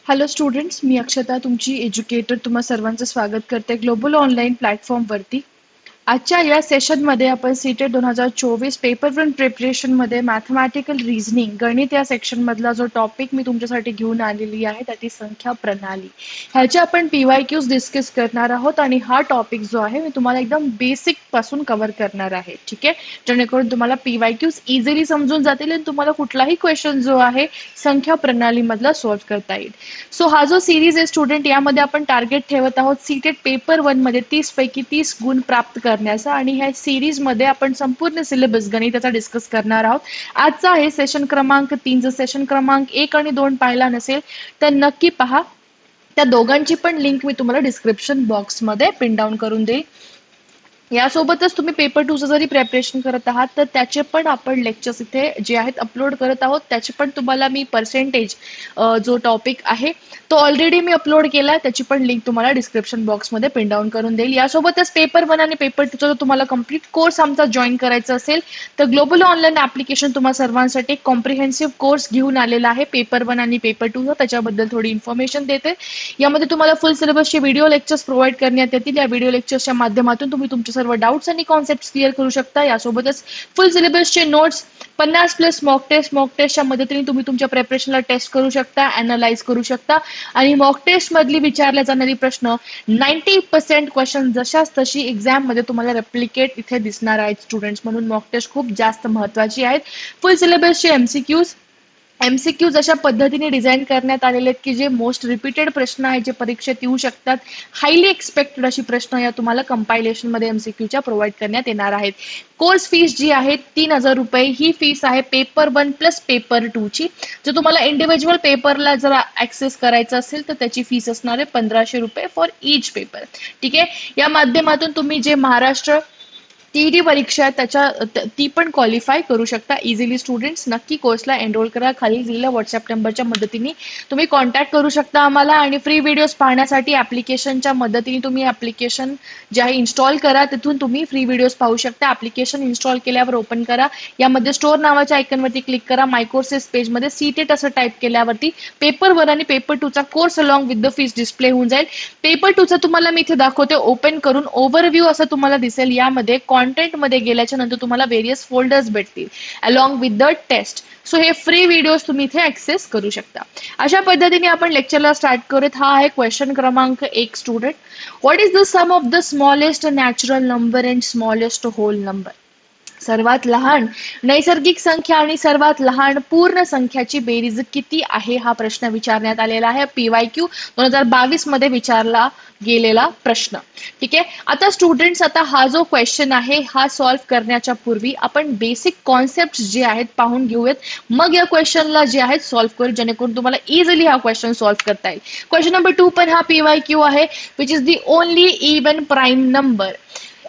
Hello students, मी अक्षता तुमची educator तुम्हा सर्वांचं स्वागत करते ग्लोबल ऑनलाईन प्लॅटफॉर्मवरती. आजच्या या सेशनमध्ये आपण सीटेट 2024 पेपर वन प्रिपरेशनमध्ये मॅथमॅटिकल रिझनिंग गणित या सेक्शनमधला जो टॉपिक मी तुमच्यासाठी घेऊन आलेली आहे त्याची संख्या प्रणाली ह्याचे आपण PYQs डिस्कस करणार आहोत आणि हा टॉपिक जो आहे मी तुम्हाला एकदम बेसिक पासून कव्हर करणार आहे. ठीक आहे, जेणेकरून तुम्हाला PYQs इझिली समजून जातील आणि तुम्हाला कुठलाही क्वेश्चन जो आहे संख्या प्रणालीमधला सॉल्व्ह करता येईल. सो हा जो सिरीज आहे स्टुडंट, यामध्ये आपण टार्गेट ठेवत आहोत सीटेट पेपर वन मध्ये 30 पैकी 30 गुण प्राप्त करण्याचा आणि ह्या सिरीज मध्ये आपण संपूर्ण सिलेबस गणिताचा डिस्कस करणार आहोत. आजचा आहे सेशन क्रमांक 3. जर सेशन क्रमांक 1 आणि 2 पाहिला नसेल तर नक्की पहा. त्या दोघांची पण लिंक मी तुम्हाला डिस्क्रिप्शन बॉक्समध्ये पिन डाऊन करून देईल. यासोबतच तुम्ही पेपर 2 जरी प्रिपरेशन करत आहात तर त्याचे पण आपण लेक्चर्स इथे जे आहेत अपलोड करत आहोत. त्याचे पण तुम्हाला मी पर्सेंटेज जो टॉपिक आहे तो ऑलरेडी मी अपलोड केला, त्याची पण लिंक तुम्हाला डिस्क्रिप्शन बॉक्समध्ये पिन डाऊन करून देईल. यासोबतच पेपर 1 आणि पेपर 2 जर तुम्हाला कंप्लीट कोर्स आमचा जॉईन करायचा असेल तर ग्लोबल ऑनलाईन ऍप्लिकेशन तुम्हा सर्वांसाठी कॉम्प्रिहेन्सिव्ह कोर्स घेऊन आलेला आहे पेपर 1 आणि पेपर 2. त्याच्याबद्दल थोडी इन्फॉर्मेशन देते. यामध्ये तुम्हाला फुल सिलेबसचे व्हिडिओ लेक्चर्स प्रोव्हाइड करण्यात येतील. या व्हिडिओ लेक्चर्सच्या माध्यमातून तुम्ही तुमचे सर्व डाऊट्स आणि कॉन्सेप्ट क्लिअर करू शकता. यासोबतच फुल सिलेबसचे नोट्स 50+ मॉक टेस्टच्या मदतीने तुम्ही तुमच्या प्रिपरेशनला टेस्ट करू शकता, अनालाइज करू शकता आणि मॉक टेस्ट मधली विचारल्या जाणारी प्रश्न 90% क्वेश्चन जशाच तशी एक्झाम मध्ये तुम्हाला रेप्लिकेट इथे दिसणार आहेत स्टुडंट्स. म्हणून मॉक टेस्ट खूप जास्त महत्वाची आहेत. फुल सिलेबसचे एमसीक्यूज अशा पद्धतीने डिझाईन करण्यात आलेले आहेत की जे मोस्ट रिपीटेड प्रश्न आहेत जे परीक्षेत येऊ शकतात. हायली एक्सपेक्टेड अशी प्रश्न या तुम्हाला कंपायलेशन मध्ये एमसीक्यूच्या प्रोव्हाइड करण्यात येणार आहेत. कोर्स फीस जी आहे 3,000 रुपये ही फीस आहे पेपर 1 प्लस पेपर 2 ची. जर तुम्हाला इंडिव्हिज्युअल पेपरला जर ऍक्सेस करायचं असेल तर त्याची फीस असणार आहे 1,500 रुपये फॉर इच पेपर. ठीक आहे, या माध्यमातून तुम्ही जे महाराष्ट्र टीईटी परीक्षा ती पण क्वालिफाय करू शकता इझिली. स्टुडंट्स नक्की कोर्सला एनरोल करा. खाली दिलेल्या व्हॉट्सअप नंबरच्या मदतीने तुम्ही कॉन्टॅक्ट करू शकता आम्हाला आणि फ्री व्हिडिओज पाहण्यासाठी ऍप्लिकेशनच्या मदतीने तुम्ही ऍप्लिकेशन जे आहे इन्स्टॉल करा. तिथून तुम्ही फ्री व्हिडिओज पाहू शकता. ऍप्लिकेशन इन्स्टॉल केल्यावर ओपन करा. यामध्ये स्टोअर नावाच्या आयकॉनवरती क्लिक करा. माय कोर्सेस पेजमध्ये सीटेट असं टाईप केल्यावरती पेपर 1 आणि पेपर 2 चा course along with the fees display होऊन जाईल. पेपर 2 चा तुम्हाला मी इथे दाखवते ओपन करून ओव्हरव्ह्यू असं तुम्हाला दिसेल. यामध्ये कॉन्टेंट मध्ये गेल्याच्या नंतर तुम्हाला वेरियस फोल्डर्स भेटतील along with the test. So हे फ्री व्हिडिओज तुम्ही इथे ऍक्सेस करू शकता. अशा पद्धतीने आपण लेक्चरला स्टार्ट करूत. हा आहे क्वेश्चन क्रमांक 1 student. What is the sum of the smallest natural number and smallest whole number? सर्वात लहान नैसर्गिक संख्या आणि सर्वात लहान पूर्ण संख्याची बेरीज किती आहे हा प्रश्न विचारण्यात आलेला आहे. PYQ 2022 मध्ये विचारला गेलेला प्रश्न. ठीक आहे, आता स्टुडंट्स आता हा जो क्वेश्चन आहे हा सॉल्व्ह करण्याच्या पूर्वी आपण बेसिक कॉन्सेप्ट जे आहेत पाहून घेऊयात. मग या क्वेश्चनला जे आहेत सॉल्व्ह करू जेणेकरून तुम्हाला इझिली हा क्वेश्चन सॉल्व्ह करता येईल. क्वेश्चन नंबर 2 पण हा PYQ आहे. Which is the only even prime number?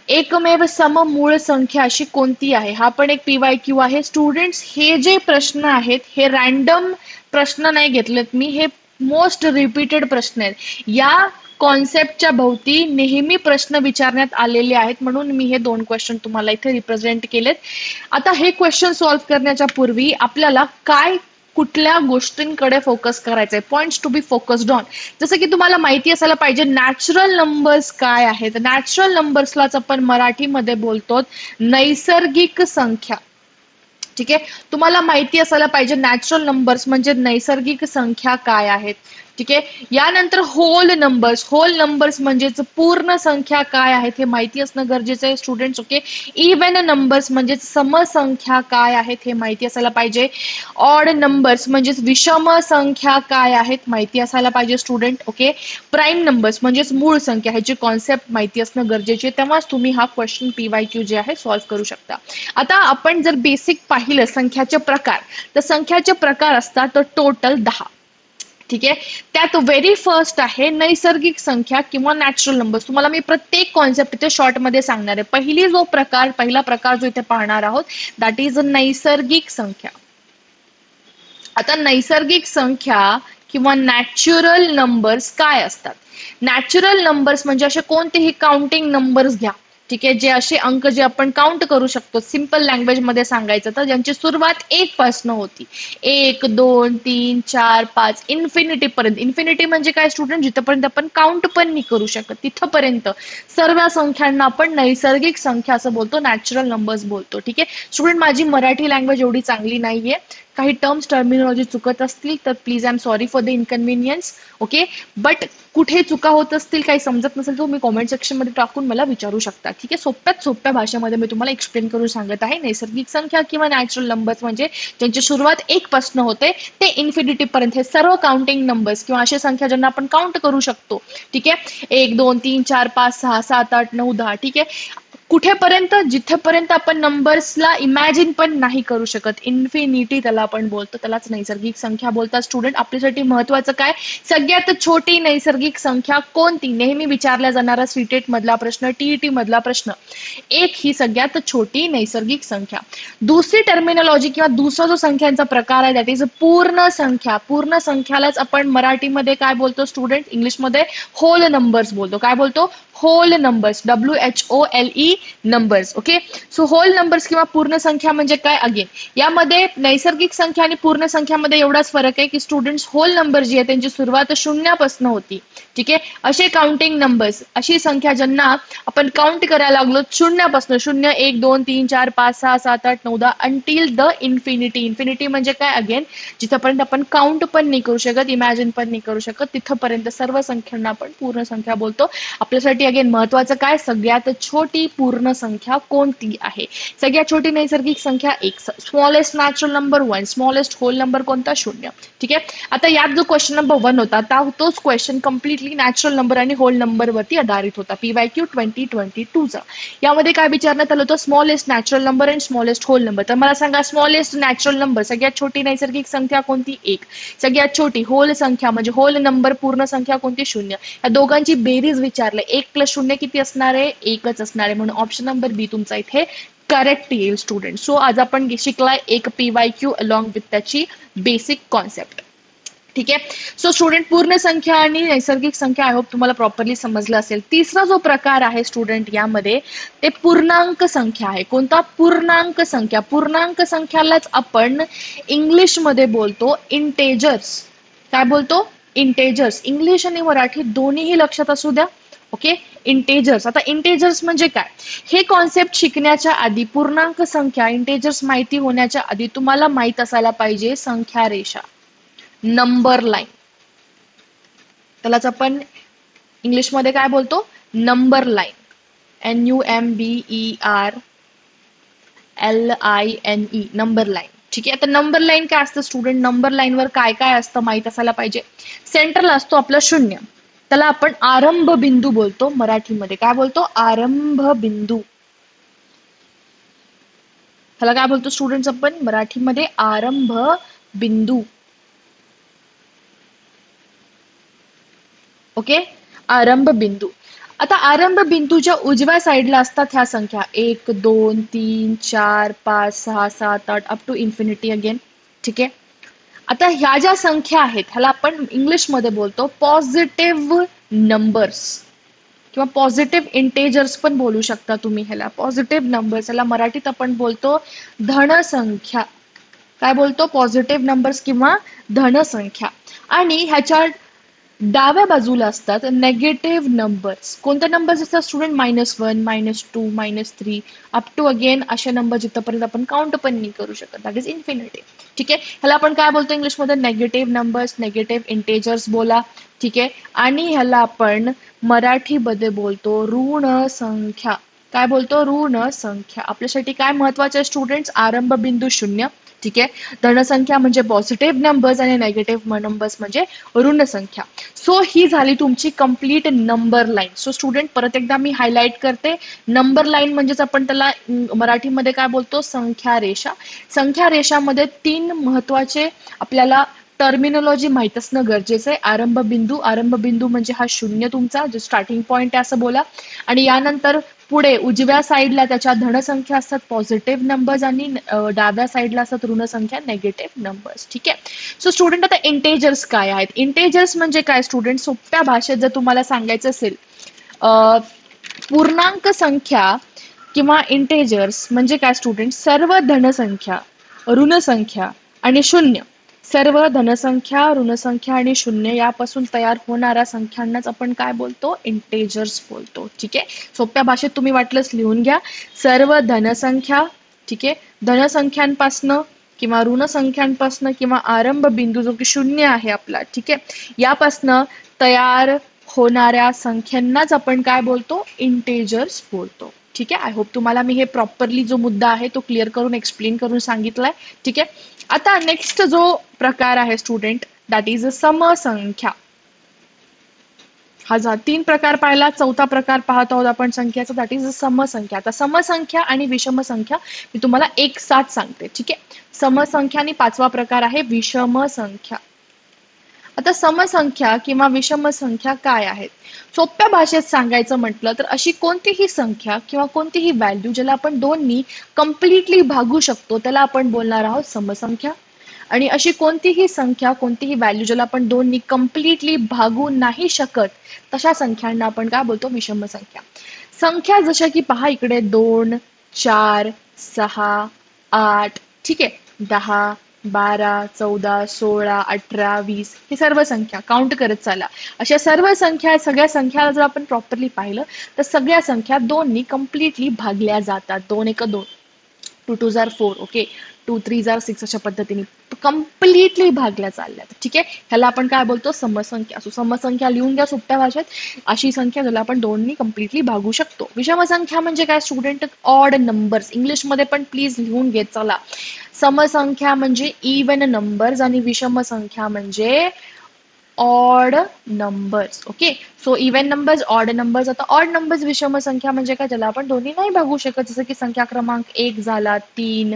एकमेव सममूळ संख्या अशी कोणती आहे? हा पण एक PYQ आहे. स्टुडंट्स हे जे प्रश्न आहेत हे रॅन्डम प्रश्न नाही घेतलेत मी, हे मोस्ट रिपीटेड प्रश्न आहेत. या कॉन्सेप्टच्या भोवती नेहमी प्रश्न विचारण्यात आलेले आहेत म्हणून मी हे 2 क्वेश्चन तुम्हाला इथे रिप्रेझेंट केलेत. आता हे क्वेश्चन सॉल्व्ह करण्याच्या पूर्वी आपल्याला कुठल्या गोष्टींकडे फोकस करायचंय, points to be focused on. जसं की तुम्हाला माहिती असायला पाहिजे नॅचरल नंबर्स काय आहेत. नॅचरल नंबर्सलाच आपण मराठीमध्ये बोलतो नैसर्गिक संख्या. ठीक आहे, तुम्हाला माहिती असायला पाहिजे नॅचरल नंबर्स म्हणजे नैसर्गिक संख्या काय आहेत. ठीक आहे, यानंतर होल नंबर्स म्हणजेच पूर्ण संख्या काय आहेत हे माहिती असणं गरजेचं आहे स्टुडंट्स. ओके, इव्हन नंबर्स म्हणजेच समसंख्या काय आहेत हे माहिती असायला पाहिजे. ऑड नंबर्स म्हणजेच विषम संख्या काय आहेत माहिती असायला पाहिजे स्टुडंट. ओके, प्राईम नंबर्स म्हणजेच मूळ संख्या ह्याची कॉन्सेप्ट माहिती असणं गरजेचे आहे. तेव्हाच तुम्ही हा क्वेश्चन PYQ जे आहे सॉल्व्ह करू शकता. आता आपण जर बेसिक पाहिलं संख्याचे प्रकार तर संख्याचे प्रकार असतात तर टोटल 10. ठीक आहे, त्यात व्हेरी फर्स्ट आहे नैसर्गिक संख्या किंवा नॅचरल नंबर्स. तुम्हाला मी प्रत्येक कॉन्सेप्ट इथे शॉर्ट मध्ये सांगणार आहे. पहिला प्रकार जो इथे पाहणार आहोत दॅट इज नैसर्गिक संख्या. आता नैसर्गिक संख्या किंवा नॅचरल नंबर्स काय असतात? नॅचरल नंबर्स म्हणजे असे कोणतेही काउंटिंग नंबर्स घ्या. ठीक आहे, जे असे अंक जे आपण काउंट करू शकतो, सिम्पल लँग्वेज मध्ये सांगायचं तर ज्यांची सुरुवात 1 पासन होती. 1, 2, 3, 4, 5 इन्फिनिटी पर्यंत. इन्फिनिटी म्हणजे काय स्टुडंट, जिथपर्यंत आपण काउंट पण नाही करू शकत तिथपर्यंत सर्व संख्यांना आपण नैसर्गिक संख्या असं बोलतो, नॅचरल नंबर्स बोलतो. ठीक आहे स्टुडंट, माझी मराठी लँग्वेज एवढी चांगली नाहीये, काही टर्म्स टर्मिनॉलॉजी चुकत असतील तर please I am sorry for the inconvenience. Okay, but कुठे चुका होत असतील, काही समजत नसेल तर तुम्ही कॉमेंट सेक्शन मध्ये टाकून मला विचारू शकता. ठीक आहे, सोप्यात सोप्या भाषेमध्ये मी तुम्हाला एक्सप्लेन करून सांगत आहे. नैसर्गिक संख्या किंवा नॅचरल नंबर्स म्हणजे ज्यांची सुरुवात 1 पासन होते ते इन्फिनिटी पर्यंत हे सर्व काउंटिंग नंबर्स किंवा अशा संख्या ज्यांना आपण काउंट करू शकतो. ठीक आहे, 1, 2, 3, 4, 5, 6, 7, 8, 9, 10. ठीक आहे, कुठेपर्यंत, जिथेपर्यंत आपण नंबर्सला इमॅजिन पण नाही करू शकत, इन्फिनिटी त्याला आपण बोलतो, त्यालाच नैसर्गिक संख्या बोलतात. स्टुडंट, आपल्यासाठी महत्वाचं काय, सगळ्यात छोटी नैसर्गिक संख्या कोणती, नेहमी विचारला जाणारा सीटेट मधला प्रश्न, टीईटी मधला प्रश्न. 1 ही सगळ्यात छोटी नैसर्गिक संख्या. दुसरी टर्मिनॉलॉजी किंवा दुसरा जो संख्यांचा प्रकार आहे दॅट इज पूर्ण संख्या. पूर्ण संख्यालाच आपण मराठीमध्ये काय बोलतो स्टुडंट, इंग्लिशमध्ये होल नंबर्स बोलतो. काय बोलतो, whole numbers, WHOLE numbers. Okay, so whole numbers किंवा पूर्ण संख्या म्हणजे काय, अगेन यामध्ये नैसर्गिक संख्या आणि पूर्ण संख्यामध्ये एवढाच फरक आहे की स्टुडंट्स होल नंबर जी आहे त्यांची सुरुवात शून्यापासून होती. ठीक आहे, असे काउंटिंग नंबर्स, अशी संख्या ज्यांना आपण काउंट करायला लागलो शून्यापासून, 0, 1, 2, 3, 4, 5, 6, 7, 8, 9, 10 अंटील द इन्फिनिटी. इन्फिनिटी म्हणजे काय, अगेन जिथपर्यंत आपण काउंट पण नाही करू शकत, इमॅजिन पण नाही करू शकत, तिथपर्यंत सर्व संख्यांना आपण पूर्ण संख्या बोलतो. आपल्यासाठी अगेन महत्वाचं काय, सगळ्यात छोटी पूर्ण संख्या कोणती आहे. सगळ्यात छोटी नैसर्गिक संख्या 1, smallest natural number 1, smallest whole number कोणता, 0. ठीक आहे, आता यात जो क्वेश्चन नंबर 1 होता तोच क्वेश्चन कम्प्लिटली नॅचरल नंबर आणि होल नंबर वरती आधारित होता, PYQ 2022 चा. यामध्ये काय विचारण्यात आलं होतं, smallest natural number and smallest whole number. तर मला सांगा, स्मॉलेस्ट नॅचरल नंबर सगळ्यात छोटी नैसर्गिक संख्या कोणती, 1. सगळ्यात छोटी होल संख्या म्हणजे होल नंबर पूर्ण संख्या कोणती, 0. या दोघांची बेरीज विचारले, 1 + 0 किती असणार आहे, 1च असणार आहे, म्हणून ऑप्शन नंबर बी तुमचा इथे करेक्ट येईल स्टुडंट. सो आज आपण शिकलाय एक PYQ अलॉंग विथ त्याची बेसिक कॉन्सेप्ट. ठीक आहे, सो स्टुडंट, पूर्ण संख्या आणि नैसर्गिक संख्या आय होप तुम्हाला प्रॉपरली समजलं असेल. तिसरा जो प्रकार आहे स्टुडंट यामध्ये ते पूर्णांक संख्या आहे. कोणता, पूर्णांक संख्या. पूर्णांक संख्यालाच आपण इंग्लिशमध्ये बोलतो इंटेजर्स. काय बोलतो, इंटेजर्स. इंग्लिश आणि मराठी दोन्हीही लक्षात असू द्या. Okay, integers. आता इंटेजर्स म्हणजे काय, हे कॉन्सेप्ट शिकण्याच्या आधी, पूर्णांक संख्या इंटेजर्स माहिती होण्याच्या आधी तुम्हाला माहित असायला पाहिजे संख्या रेषा, नंबर लाईन. त्यालाच आपण इंग्लिशमध्ये काय बोलतो, number line. NUMBERLINE, number line. ठीक आहे, आता नंबर लाईन काय असतं स्टुडंट, नंबर लाईन वर काय काय असतं माहित असायला पाहिजे. सेंट्रल असतो आपला 0, त्याला आपण आरंभ बिंदू बोलतो मराठीमध्ये. काय बोलतो, आरंभ बिंदू. त्याला काय बोलतो स्टुडंट्स आपण मराठीमध्ये, आरंभ बिंदू. ओके, आरंभ बिंदू. आता आरंभ बिंदूच्या उजव्या साईडला असतात ह्या संख्या, 1, 2, 3, 4, 5, 6, 7, 8 अप टू इन्फिनिटी अगेन. ठीक आहे, आता ह्या ज्या संख्या आहेत ह्याला आपण इंग्लिशमध्ये बोलतो पॉझिटिव्ह नंबर्स किंवा पॉझिटिव्ह इंटेजर्स पण बोलू शकता तुम्ही ह्याला. पॉझिटिव्ह नंबर्स याला मराठीत आपण बोलतो धनसंख्या. काय बोलतो, पॉझिटिव्ह नंबर्स किंवा धनसंख्या. आणि ह्याच्या डाव्या बाजूला असतात नेगेटिव्ह नंबर्स. कोणते नंबर्स असतात स्टुडंट, -1, -2, -3 अप टू अगेन असे नंबर जिथपर्यंत आपण काउंट पण नाही करू शकत, दॅट इज इन्फिनिटी. ठीक आहे, ह्याला आपण काय बोलतो इंग्लिशमध्ये, नेगेटिव्ह नंबर्स, नेगेटिव्ह इंटेजर्स बोला. ठीक आहे, आणि ह्याला आपण मराठीमध्ये बोलतो ऋण संख्या. काय बोलतो, ऋण संख्या. आपल्यासाठी काय महत्वाचे आहे स्टुडंट्स, आरंभ बिंदू 0. ठीक आहे, धनसंख्या म्हणजे पॉझिटिव्ह नंबर्स आणि नेगेटिव्ह नंबर्स म्हणजे ऋण संख्या. सो ही झाली तुमची complete number line. So student, परत एकदा मी हायलाइट करते, नंबर लाईन म्हणजेच आपण त्याला मराठीमध्ये काय बोलतो, संख्या रेषा. संख्या रेषामध्ये 3 महत्वाचे आपल्याला टर्मिनॉलॉजी माहित असणं गरजेचं आहे. आरंभ बिंदू, आरंभ बिंदू म्हणजे हा 0 तुमचा जो स्टार्टिंग पॉइंट आहे असं बोला. आणि यानंतर पुढे उजव्या साईडला त्याच्या धनसंख्या असतात पॉझिटिव्ह नंबर्स आणि डाव्या साईडला असतात ऋण संख्या नेगेटिव्ह नंबर्स. ठीक आहे, सो स्टुडंट, आता इंटेजर्स काय आहेत. इंटेजर्स म्हणजे काय स्टुडंट, सोप्या भाषेत जर तुम्हाला सांगायचं असेल पूर्णांक संख्या किंवा इंटेजर्स म्हणजे काय स्टुडंट? सर्व धनसंख्या, ऋणसंख्या आणि शून्य. सर्व धनसंख्या, ऋणसंख्या आणि शून्य यापासून तयार होणाऱ्या संख्यांनाच आपण काय बोलतो? इंटेजर्स बोलतो. ठीक आहे, सोप्या भाषेत तुम्ही वाटलंच लिहून घ्या. सर्व धनसंख्या, ठीक आहे, धनसंख्यांपासनं किंवा ऋणसंख्यांपासनं किंवा आरंभ बिंदू जो की शून्य आहे आपला, ठीक आहे, यापासनं तयार होणाऱ्या संख्यांनाच आपण काय बोलतो? इंटेजर्स बोलतो. ठीक आहे, आय होप तुम्हाला मी हे प्रॉपरली जो मुद्दा आहे तो क्लिअर करून एक्सप्लेन करून सांगितलाय. ठीक आहे, आता नेक्स्ट जो प्रकार आहे स्टुडंट, दॅट इज समसंख्या. हा जा 3 प्रकार पाहिला, चौथा प्रकार पाहत आहोत आपण संख्याचा, दॅट इज समसंख्या. आता समसंख्या आणि विषमसंख्या मी तुम्हाला एक साथ सांगते. ठीक आहे, समसंख्या आणि 5वा प्रकार आहे विषमसंख्या. आता समसंख्या किंवा विषमसंख्या काय आहेत? सोप्या भाषेत सांगायचं म्हटलं तर अशी कोणतीही संख्या किंवा कोणतीही व्हॅल्यू ज्याला आपण 2नी कम्प्लिटली भागू शकतो त्याला आपण बोलणार आहोत समसंख्या. आणि अशी कोणतीही संख्या, कोणतीही व्हॅल्यू ज्याला आपण 2नी कम्प्लिटली भागू नाही शकत तशा संख्यांना आपण काय बोलतो? विषमसंख्या. संख्या जशा की पहा इकडे 2, 4, 6, 8, ठीक आहे, 10, 12, 14, 16, 18, 20 हे सर्व संख्या काउंट करत चाला. अशा सर्व संख्या, सगळ्या संख्या जर आपण प्रॉपरली पाहिलं तर सगळ्या संख्या 2नी कम्प्लिटली भागल्या जातात. 2 एक 2, 2 2 जार 4, ओके, 2 3 जार 6 अशा पद्धतीने कम्प्लिटली भागल्या चालल्यात. ठीक आहे, ह्याला आपण काय बोलतो? समसंख्या. सो समसंख्या लिहून घ्या सोप्या भाषेत, अशी संख्या ज्याला आपण 2नी कम्प्लिटली भागू शकतो. विषमसंख्या म्हणजे काय स्टुडंट? Odd numbers. इंग्लिशमध्ये पण प्लीज लिहून घेत चला. समसंख्या म्हणजे इवन नंबर्स आणि विषमसंख्या म्हणजे odd numbers. Okay, so even numbers, odd numbers. आता ऑड नंबर्स विषमसंख्या म्हणजे काय? ज्याला आपण 2नी नाही भागू शकत, जसं की संख्या क्रमांक 1 झाला, 3,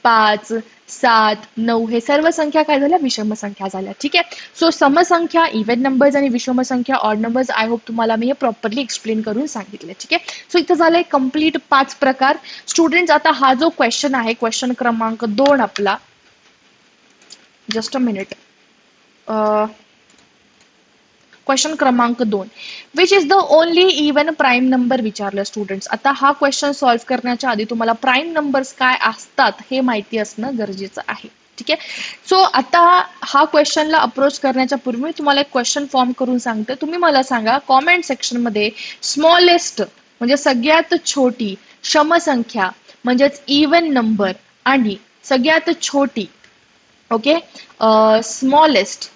5, 7, 9 हे सर्व संख्या काय झाल्या? विषमसंख्या झाल्या. ठीक आहे, सो समसंख्या, इवन नंबर्स आणि विषमसंख्या, ऑड नंबर्स. आय होप तुम्हाला मी हे प्रॉपरली एक्सप्लेन करून सांगितले. ठीक आहे, सो इथं झालंय कम्प्लीट 5 प्रकार. स्टुडंट्स, आता हा जो क्वेश्चन आहे, क्वेश्चन क्रमांक 2 आपला, जस्ट अ मिनिट, क्वेश्चन क्रमांक 2, which is the only even prime number विचारलं स्टुडंट्स. आता हा क्वेश्चन सॉल्व्ह करण्याच्या आधी तुम्हाला प्राईम नंबर्स काय असतात हे माहिती असणं गरजेचं आहे. ठीक आहे, सो आता हा क्वेश्चनला अप्रोच करण्याच्या पूर्वी मी तुम्हाला एक क्वेश्चन फॉर्म करून सांगते. तुम्ही मला सांगा कॉमेंट सेक्शनमध्ये स्मॉलेस्ट म्हणजे सगळ्यात छोटी समसंख्या म्हणजेच इवन नंबर आणि सगळ्यात छोटी, ओके, स्मॉलेस्ट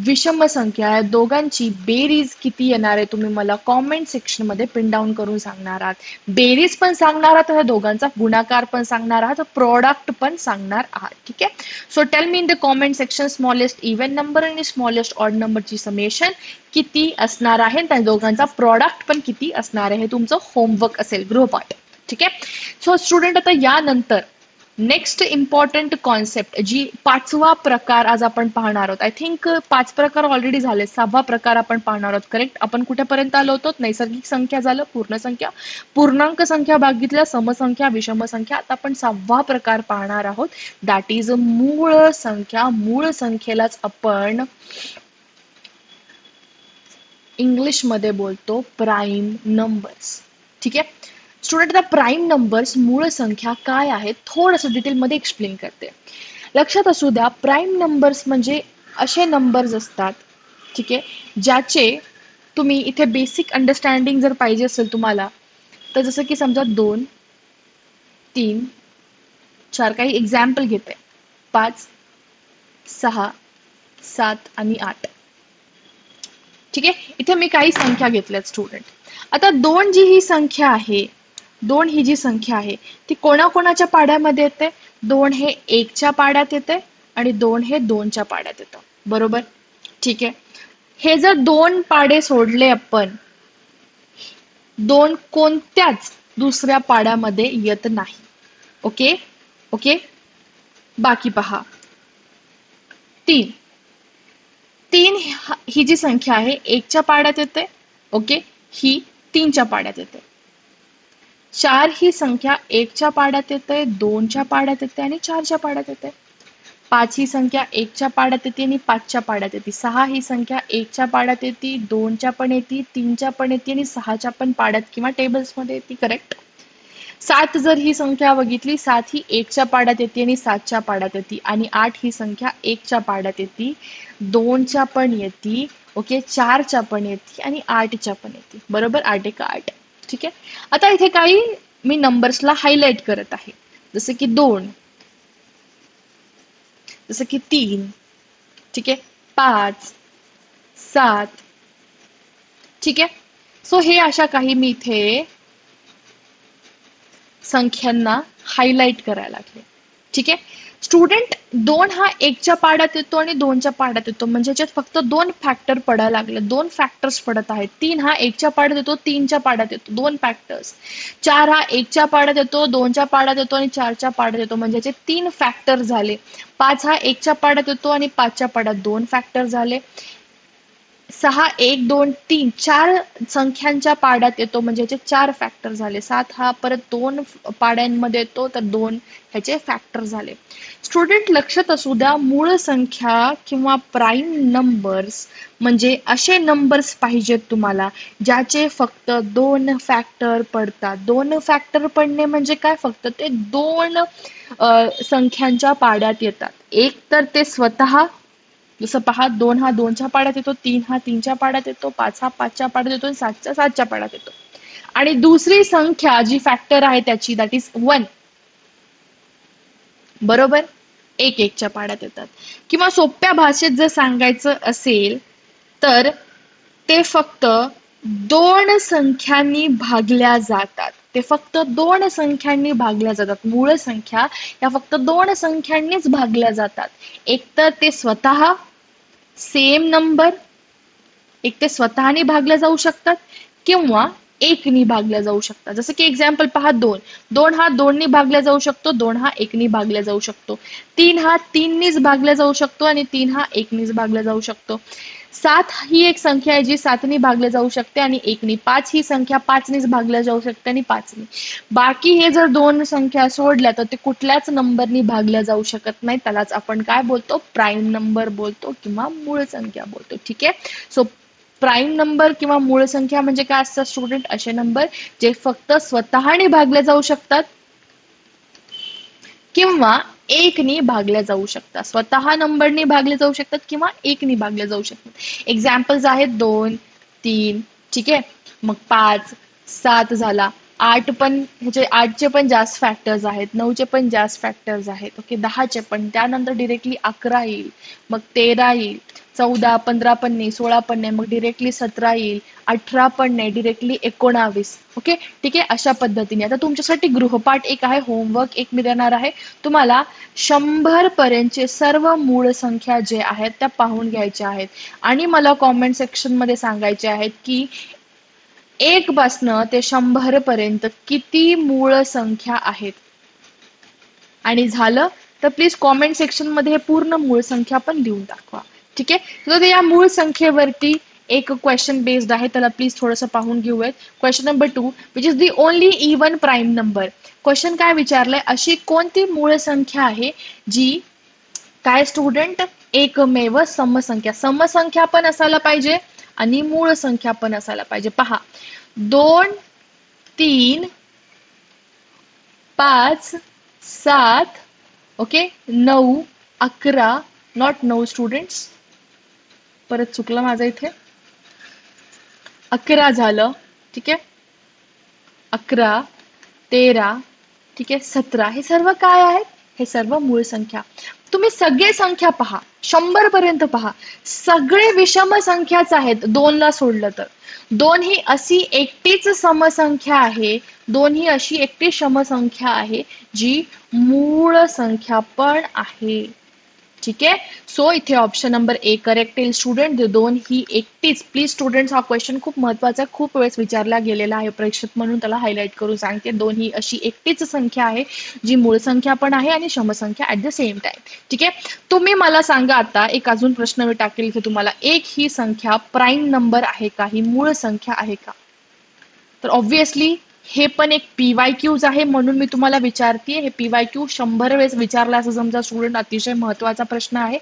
विषम संख्या या दोघांची बेरीज किती येणार आहे तुम्ही मला कॉमेंट सेक्शन मध्ये पिन डाऊन करून सांगणार आहात. बेरीज पण सांगणार आहात, दोघांचा गुणाकार पण सांगणार आहात, प्रोडक्ट पण सांगणार आहात. ठीक आहे, so tell me in the comment section smallest even number आणि स्मॉलेस्ट ऑड नंबरची समेशन किती असणार आहे, त्या दोघांचा प्रोडक्ट पण किती असणार आहे, हे तुमचं होमवर्क असेल, गृहपाठ. ठीक आहे, सो स्टुडंट आता यानंतर नेक्स्ट इम्पॉर्टंट कॉन्सेप्ट जी 5वा प्रकार आज आपण पाहणार आहोत. आय थिंक 5 प्रकार ऑलरेडी झाले, 6वा प्रकार आपण पाहणार आहोत. करेक्ट, आपण कुठेपर्यंत आलो होतो? नैसर्गिक संख्या झालं, पूर्ण संख्या, पूर्णांक संख्या भागितल्या, समसंख्या, विषमसंख्या. आता आपण 6वा प्रकार पाहणार आहोत, दॅट इज मूळ संख्या. मूळ संख्येलाच आपण इंग्लिशमध्ये बोलतो प्राईम नंबर्स. ठीक आहे स्टुडंट, आता प्राईम नंबर्स मूळ संख्या काय आहेत थोडंसं डिटेलमध्ये एक्सप्लेन करते. लक्षात असू द्या, प्राईम नंबर्स म्हणजे असे नंबर्स असतात, ठीक आहे, ज्याचे तुम्ही इथे बेसिक अंडरस्टँडिंग जर पाहिजे असेल तुम्हाला, तर जसं की समजा 2, 3, 4, काही एक्झाम्पल घेते, 5, 6, 7 आणि 8. ठीक आहे, इथे मी काही संख्या घेतल्यात स्टुडंट. आता 2 जी ही संख्या आहे, 2 ही जी संख्या आहे ती कोणाकोणाच्या पाड्यामध्ये येते? 2 हे 1च्या पाड्यात येते आणि 2 हे 2च्या पाड्यात येतं. बरोबर, ठीक आहे. हे जर 2 पाडे सोडले आपण, 2 कोणत्याच दुसऱ्या पाड्यामध्ये येत नाही. ओके ओके, बाकी पहा, 3 3 ही जी संख्या आहे 1च्या पाड्यात येते, ओके, ही 3च्या पाड्यात येते. 4 ही संख्या 1च्या पाड्यात येते, 2च्या पाड्यात येते आणि 4च्या पाड्यात येते. 5 ही संख्या 1च्या पाड्यात येते आणि 5च्या पाड्यात येते. 6 ही संख्या 1च्या पाड्यात येते, 2च्या पण येते, 3च्या पण येते आणि 6च्या पण पाड्यात किंवा टेबल्समध्ये येते. करेक्ट. 7 जर ही संख्या बघितली, 7 ही 1च्या पाड्यात येते आणि 7च्या पाड्यात येते आणि 8 ही संख्या 1च्या पाड्यात येते, 2च्या पण येते, ओके, 4च्या पण येते आणि 8च्या पण येते. बरोबर, 8 एक 8. ठीक आहे. आता इथे काही मी नंबर्सला हायलाइट करत आहे. जसं की 2, जसं की 3, ठीक आहे, 5, 7, ठीक आहे. सो हे अशा काही मी इथे संख्यांना हायलाइट करायला लागले. ठीक आहे. स्टुडंट 2 हा 1च्या पाड्यात येतो आणि 2च्या पाड्यात येतो, म्हणजे याच्यात फक्त 2 फॅक्टर पडायला लागले, 2 फॅक्टर्स पडत आहेत. 3 हा 1च्या पाड्यात येतो, 3च्या पाड्यात येतो, 2 फॅक्टर्स. 4 हा 1च्या पाड्यात येतो, 2च्या पाड्यात येतो आणि 4च्या पाड्यात येतो, म्हणजे याचे 3 फॅक्टर झाले. 5 हा 1च्या पाड्यात येतो आणि 5च्या पाड्यात 2 फॅक्टर झाले. 6 1 2 3 4 संख्यांच्या पाड्यात येतो, म्हणजे ह्याचे 4 फॅक्टर झाले. 7 हा परत 2 पाड्यांमध्ये येतो, तर 2 ह्याचे फॅक्टर झाले. स्टुडंट लक्षात असू द्या, मूळ संख्या किंवा प्राईम नंबर्स म्हणजे असे नंबर्स पाहिजेत तुम्हाला ज्याचे फक्त 2 फॅक्टर पडतात. 2 फॅक्टर पडणे म्हणजे काय, फक्त ते 2 संख्यांच्या पाड्यात येतात. एक तर ते स्वतः, जसं पहा, 2 हा 2च्या पाड्यात येतो, 3 हा 3च्या पाड्यात येतो, 5 हा 5च्या पाड्यात येतो आणि 7च्या पाड्यात येतो. आणि दुसरी संख्या जी फॅक्टर आहे त्याची, दॅट इज 1. बरोबर, 1च्या पाड्यात येतात. किंवा सोप्या भाषेत जर सांगायचं असेल तर ते फक्त 2 संख्यांनी भागल्या जातात. ते फक्त 2 संख्यांनी भागल्या जातात. मूळ संख्या या फक्त 2 संख्यांनीच भागल्या जातात. एक तर ते स्वतः सेम नंबर, एक ते स्वतःने भागल्या जाऊ शकतात किंवा 1नी भागल्या जाऊ शकतात. जसं की एक्झाम्पल पहा, 2. 2 हा 2नी भागल्या जाऊ शकतो, 2 हा 1नी भागल्या जाऊ शकतो. 3 हा 3नीच भागल्या जाऊ शकतो आणि 3 हा 1नीच भागल्या जाऊ शकतो. 7 ही एक संख्या आहे जी 7नी भागल्या जाऊ शकते आणि 1नी. 5 ही संख्या 5नीच भागल्या जाऊ शकते आणि 5नी. बाकी हे जर 2 संख्या सोडल्या तर ते कुठल्याच नंबरनी भागल्या जाऊ शकत नाही. त्यालाच आपण काय बोलतो, प्राईम नंबर बोलतो किंवा मूळ संख्या बोलतो. ठीक आहे. सो प्राईम नंबर किंवा मूळ संख्या म्हणजे काय असतात स्टुडंट, असे नंबर जे फक्त स्वतःने भागले जाऊ शकतात किंवा 1नी भागल्या जाऊ शकतात. स्वतः नंबरनी भागले जाऊ शकतात किंवा 1नी भागले जाऊ शकतात. एक्झाम्पल्स आहेत 2, 3, ठीक आहे, मग 5, 7 झाला. 8 पण, ह्याचे 8चे पण जास्त फॅक्टर्स आहेत, 9चे पण जास्त फॅक्टर्स आहेत, ओके, 10चे पण. त्यानंतर डिरेक्टली 11 येईल, मग 13 येईल, 14, 15 पण नाही, 16 पण नाही, मग डिरेक्टली 17 येईल, 18 पण नाही, डिरेक्टली 19. ओके, ठीक आहे. अशा पद्धतीने आता तुमच्यासाठी गृहपाठ एक आहे, होमवर्क एक मी देणार आहे. तुम्हाला 100 पर्यंतचे सर्व मूळ संख्या जे आहेत त्या पाहून घ्यायच्या आहेत आणि मला कॉमेंट सेक्शन मध्ये सांगायचे आहेत की 1 पासनं ते 100 पर्यंत किती मूळ संख्या आहेत. आणि झालं तर प्लीज कॉमेंट सेक्शन मध्ये हे पूर्ण मूळ संख्या पण लिहून दाखवा. ठीक आहे. तर या मूळ संख्येवरती एक क्वेश्चन बेस्ड आहे, त्याला प्लीज थोडंसं पाहून घेऊयात. Question number 2, which is the only even prime number. Question काय विचारलंय, अशी कोणती मूळ संख्या आहे जी काय स्टुडंट, एकमेव समसंख्या. समसंख्या पण असायला पाहिजे आणि मूळ संख्या पण असायला पाहिजे. पहा, 2, 3, 5, 7, ओके, 9, 11, नॉट 9 स्टुडंट्स, परत चुकलं माझं इथे, 11 झालं, ठीक आहे, 11, 13, ठीक आहे, 17, हे सर्व काय आहेत, हे सर्व मूळ संख्या. तुम्ही सगळे संख्या पहा, 100 पर्यंत पहा, सगळे विषम संख्याच आहेत 2 ला सोडलं तर. 2 ही अशी एकटीच समसंख्या आहे, 2 ही अशी एकटी समसंख्या आहे जी मूळ संख्या पण आहे. ठीक आहे. सो इथे ऑप्शन नंबर ए करेक्ट येईल स्टुडंट. 2 ही एकटीच. प्लीज स्टुडंट्स, हा क्वेश्चन खूप महत्वाचा आहे, खूप वेळेस विचारला गेलेला आहे, प्रेक्षक म्हणून त्याला हायलाइट करून सांगते. 2 ही अशी एकटीच संख्या आहे जी मूळ संख्या पण आहे आणि समसंख्या ऍट द सेम टाइम. ठीक आहे. तुम्ही मला सांगा आता, एक अजून प्रश्न मी टाकेल इथे तुम्हाला, 1 ही संख्या प्राईम नंबर आहे का, ही मूळ संख्या आहे का? तर ऑब्व्हियसली हे पण एक PYQज आहे, म्हणून मी तुम्हाला विचारते. हे PYQ 100 वेळेस विचारला असं समजा स्टुडंट, अतिशय महत्वाचा प्रश्न आहे.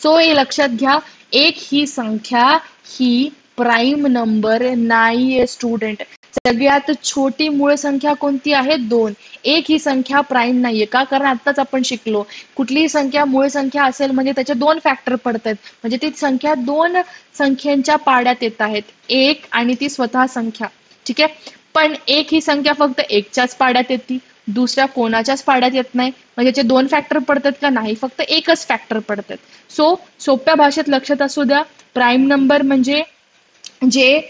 सो हे लक्षात घ्या, एक ही संख्या ही प्राईम नंबर नाहीये स्टुडंट. सगळ्यात छोटी मूळ संख्या कोणती आहे? 2. एक ही संख्या प्राईम नाहीये का? कारण आत्ताच आपण शिकलो, कुठलीही संख्या मूळ संख्या असेल म्हणजे त्याचे 2 फॅक्टर पडतात, म्हणजे ती संख्या 2 संख्यांच्या पाड्यात येत आहेत, एक आणि ती स्वतः संख्या. ठीक आहे, पण एक ही संख्या फक्त एकच्याच पाड्यात येते, दुसऱ्या कोणाच्याच पाड्यात येत नाही, म्हणजे त्याचे 2 फॅक्टर पडतात का? नाही, फक्त एकच फॅक्टर पडतात. सो सोप्या भाषेत लक्षात असू द्या, प्राईम नंबर म्हणजे जे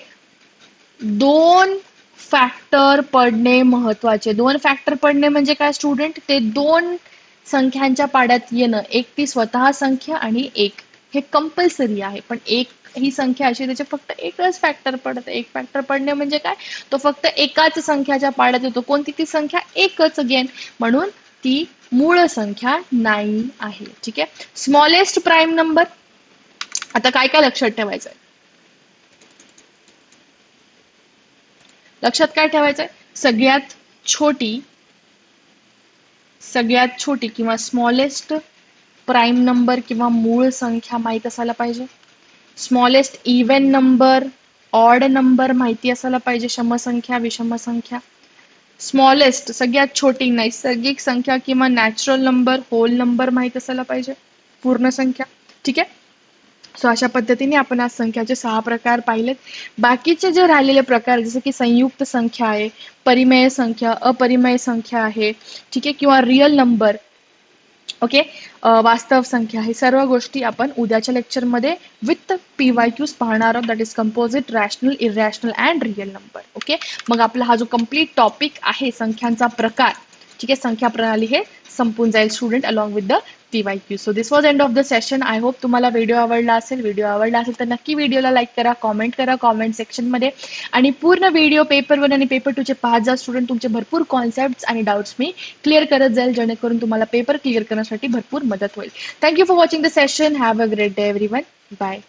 2 फॅक्टर पडणे महत्वाचे. 2 फॅक्टर पडणे म्हणजे काय स्टुडंट? ते 2 संख्यांच्या पाड्यात येणं, एक ती स्वतः संख्या आणि एक, हे कंपल्सरी आहे. पण एक ही संख्या अशी त्याचे फक्त एकच फॅक्टर पडतं. एक फॅक्टर पडणे म्हणजे काय? तो फक्त एकाच संख्याच्या पाड्यात येतो. कोणती ती संख्या? एकच अगेन, म्हणून ती मूळ संख्या नाही आहे. ठीक आहे, स्मॉलेस्ट प्राईम नंबर. आता काय काय लक्षात ठेवायचं आहे? लक्षात काय ठेवायचंय? सगळ्यात छोटी किंवा स्मॉलेस्ट प्राईम नंबर किंवा मूळ संख्या माहित असायला पाहिजे. Smallest even number, odd number माहिती असायला पाहिजे, समसंख्या, विषम संख्या. स्मॉलेस्ट सगळ्यात छोटी नैसर्गिक संख्या किंवा नॅचरल नंबर, होल नंबर माहित असायला पाहिजे, पूर्ण संख्या. ठीक आहे, सो अशा पद्धतीने आपण आज संख्याचे 6 प्रकार पाहिलेत. बाकीचे जे राहिलेले प्रकार जसे की संयुक्त संख्या आहे, परिमेय संख्या, अपरिमेय संख्या आहे, ठीक आहे, किंवा रिअल नंबर, ओके, वास्तव संख्या, हे सर्व गोष्टी आपण उद्याच्या लेक्चरमध्ये विथ PYQs पाहणार आहोत. That is composite, rational, irrational and real number. Okay, मग आपला हा जो कम्प्लीट टॉपिक आहे संख्यांचा प्रकार, ठीक आहे, संख्या प्रणाली, हे संपून जाईल student along with the PYQ. So this was end of the session. I hope तुम्हाला व्हिडिओ आवडला असेल. व्हिडिओ आवडला असेल तर नक्की व्हिडिओला लाईक करा, कॉमेंट सेक्शनमध्ये, आणि पूर्ण व्हिडिओ पेपर 1 आणि पेपर 2 चे पाहत जा स्टुडंट. तुमचे भरपूर कॉन्सेप्ट्स आणि डाऊट्स मी क्लिअर करत जाईल, जेणेकरून तुम्हाला पेपर क्लिअर करण्यासाठी भरपूर मदत होईल. Thank you for watching the session. Have a great day everyone. Bye.